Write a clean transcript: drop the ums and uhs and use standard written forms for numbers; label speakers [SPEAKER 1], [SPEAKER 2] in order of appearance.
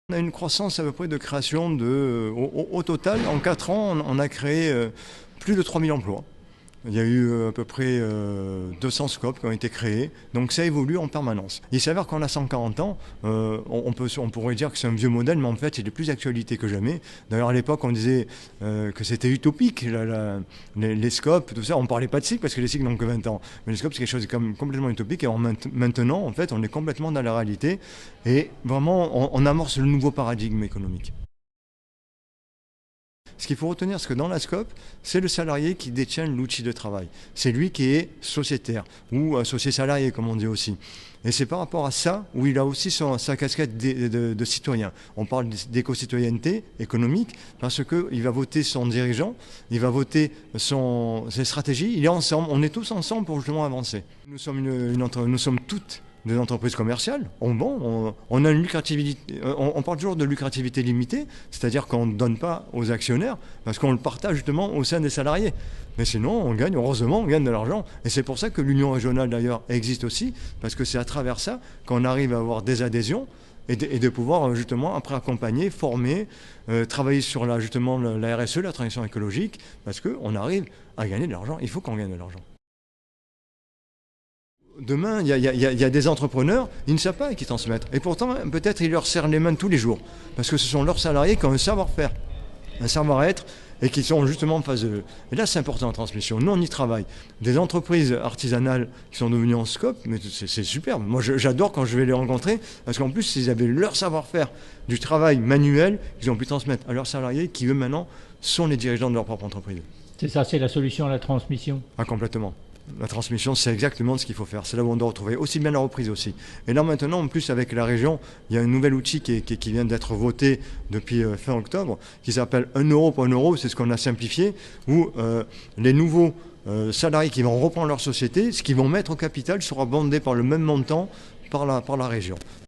[SPEAKER 1] On a une croissance à peu près de création au total, en 4 ans, on a créé plus de 3000 emplois. Il y a eu à peu près 200 scopes qui ont été créés, donc ça évolue en permanence. Il s'avère qu'on a 140 ans, on pourrait dire que c'est un vieux modèle, mais en fait il est plus d'actualité que jamais. D'ailleurs à l'époque on disait que c'était utopique, les scopes, tout ça, on ne parlait pas de cycle parce que les cycles n'ont que 20 ans. Mais les scopes c'est quelque chose de quand même complètement utopique et maintenant en fait on est complètement dans la réalité et vraiment on amorce le nouveau paradigme économique. Ce qu'il faut retenir, c'est que dans la SCOP, c'est le salarié qui détient l'outil de travail. C'est lui qui est sociétaire, ou associé salarié, comme on dit aussi. Et c'est par rapport à ça où il a aussi sa casquette de citoyen. On parle d'éco-citoyenneté économique parce qu'il va voter son dirigeant, il va voter ses stratégies, il est ensemble, on est tous ensemble pour justement avancer. Nous sommes toutes des entreprises commerciales, on a une lucrativité, on parle toujours de lucrativité limitée, c'est-à-dire qu'on ne donne pas aux actionnaires parce qu'on le partage justement au sein des salariés. Mais sinon, on gagne, heureusement, on gagne de l'argent. Et c'est pour ça que l'union régionale d'ailleurs existe aussi, parce que c'est à travers ça qu'on arrive à avoir des adhésions et de pouvoir justement après accompagner, former, travailler sur justement la RSE, la transition écologique, parce qu'on arrive à gagner de l'argent. Il faut qu'on gagne de l'argent. Demain, il y a des entrepreneurs, ils ne savent pas à qui transmettre. Et pourtant, peut-être ils leur serrent les mains tous les jours. Parce que ce sont leurs salariés qui ont un savoir-faire, un savoir-être, et qui sont justement en face d'eux. Et là, c'est important la transmission. Nous, on y travaille. Des entreprises artisanales qui sont devenues en scope, mais c'est superbe. Moi, j'adore quand je vais les rencontrer, parce qu'en plus, ils avaient leur savoir-faire du travail manuel qu'ils ont pu transmettre à leurs salariés, qui eux, maintenant, sont les dirigeants de leur propre entreprise.
[SPEAKER 2] C'est ça, c'est la solution à la transmission.
[SPEAKER 1] Ah, complètement. La transmission, c'est exactement ce qu'il faut faire. C'est là où on doit retrouver aussi bien la reprise aussi. Et là maintenant, en plus avec la région, il y a un nouvel outil qui vient d'être voté depuis fin octobre, qui s'appelle 1 euro pour 1 euro, c'est ce qu'on a simplifié, où les nouveaux salariés qui vont reprendre leur société, ce qu'ils vont mettre au capital sera bondé par le même montant par la région.